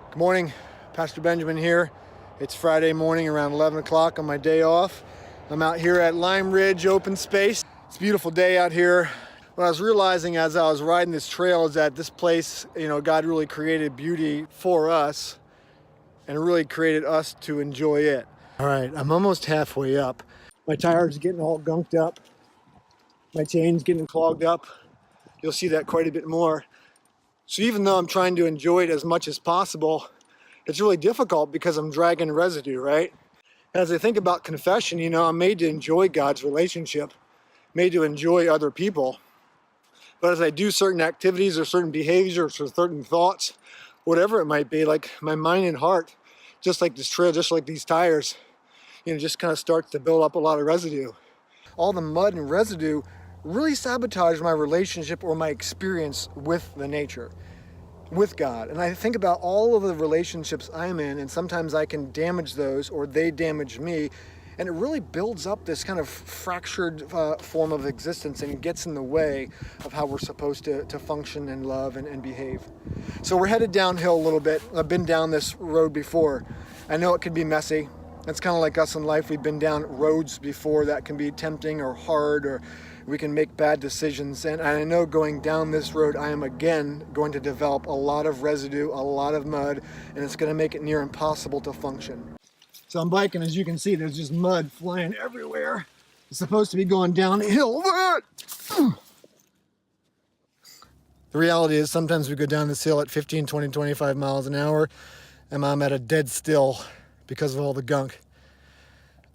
Good morning, Pastor Benjamin here. It's Friday morning around 11 o'clock on my day off. I'm out here at Lime Ridge Open Space. It's a beautiful day out here. What I was realizing as I was riding this trail is that this place, God really created beauty for us and really created us to enjoy it. All right, I'm almost halfway up. My tires getting all gunked up. My chain's getting clogged up. You'll see that quite a bit more. So even though I'm trying to enjoy it as much as possible, it's really difficult because I'm dragging residue, right? As I think about confession, I'm made to enjoy God's relationship, made to enjoy other people. But as I do certain activities or certain behaviors or certain thoughts, whatever it might be, like my mind and heart, just like this trail, just like these tires, just kind of starts to build up a lot of residue. All the mud and residue really sabotage my relationship or my experience with the nature, with God. And I think about all of the relationships I'm in, and sometimes I can damage those or they damage me. And it really builds up this kind of fractured form of existence and gets in the way of how we're supposed to function and love and behave. So we're headed downhill a little bit. I've been down this road before. I know it can be messy. It's kind of like us in life. We've been down roads before that can be tempting or hard, or we can make bad decisions. And I know going down this road, I am again going to develop a lot of residue, a lot of mud, and it's going to make it near impossible to function. So I'm biking, as you can see, there's just mud flying everywhere. It's supposed to be going downhill. The reality is sometimes we go down this hill at 15, 20, 25 miles an hour, and I'm at a dead still because of all the gunk.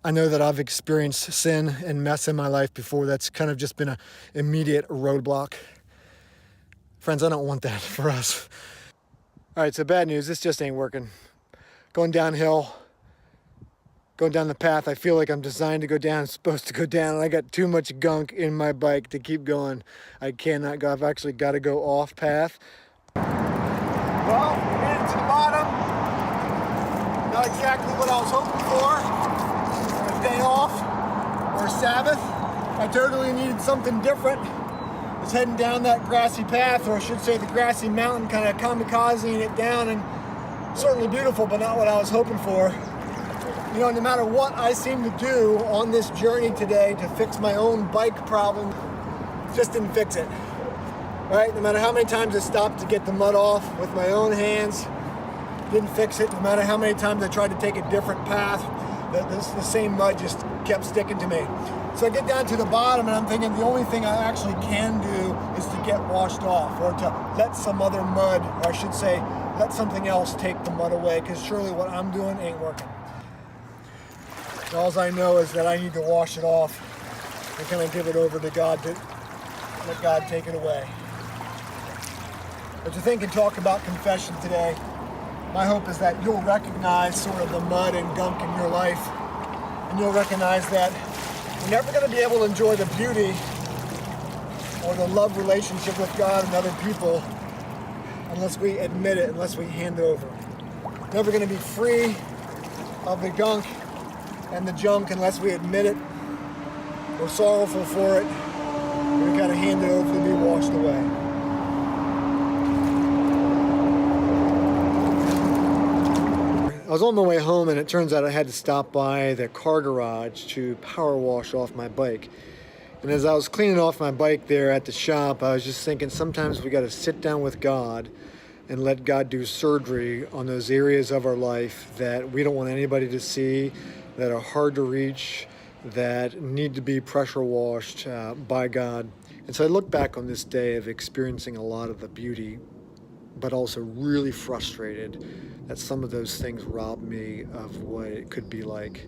I know that I've experienced sin and mess in my life before. That's kind of just been an immediate roadblock. Friends, I don't want that for us. All right, so bad news, this just ain't working. Going downhill, going down the path I feel like I'm designed to go down, supposed to go down, and I got too much gunk in my bike to keep going. I cannot go. I've actually got to go off path. Well, we made it to the bottom. Not exactly what I was hoping for. A day off or Sabbath. I totally needed something different. I was heading down that grassy path, or I should say the grassy mountain, kind of kamikazing it down, and certainly beautiful, but not what I was hoping for. No matter what I seem to do on this journey today to fix my own bike problem, just didn't fix it. Right? No matter how many times I stopped to get the mud off with my own hands, didn't fix it. No matter how many times I tried to take a different path, the same mud just kept sticking to me. So I get down to the bottom and I'm thinking the only thing I actually can do is to get washed off, or to let some other mud, or I should say, let something else take the mud away, because surely what I'm doing ain't working. All I know is that I need to wash it off and kind of give it over to God, to let God take it away. But to think and talk about confession today, my hope is that you'll recognize sort of the mud and gunk in your life, and you'll recognize that we're never going to be able to enjoy the beauty or the love relationship with God and other people unless we admit it, unless we hand it over. Never going to be free of the gunk and the junk unless we admit it. We're sorrowful for it. We got to hand it over to be washed away. I was on my way home, and it turns out I had to stop by the car garage to power wash off my bike. And as I was cleaning off my bike there at the shop, I was just thinking sometimes we got to sit down with God and let God do surgery on those areas of our life that we don't want anybody to see, that are hard to reach, that need to be pressure washed by God. And so I look back on this day of experiencing a lot of the beauty, but also really frustrated that some of those things robbed me of what it could be like.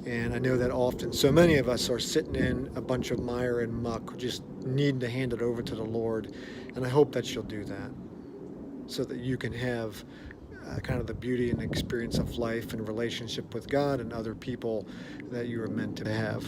And I know that often so many of us are sitting in a bunch of mire and muck, just needing to hand it over to the Lord. And I hope that you'll do that so that you can have kind of the beauty and experience of life and relationship with God and other people that you are meant to have.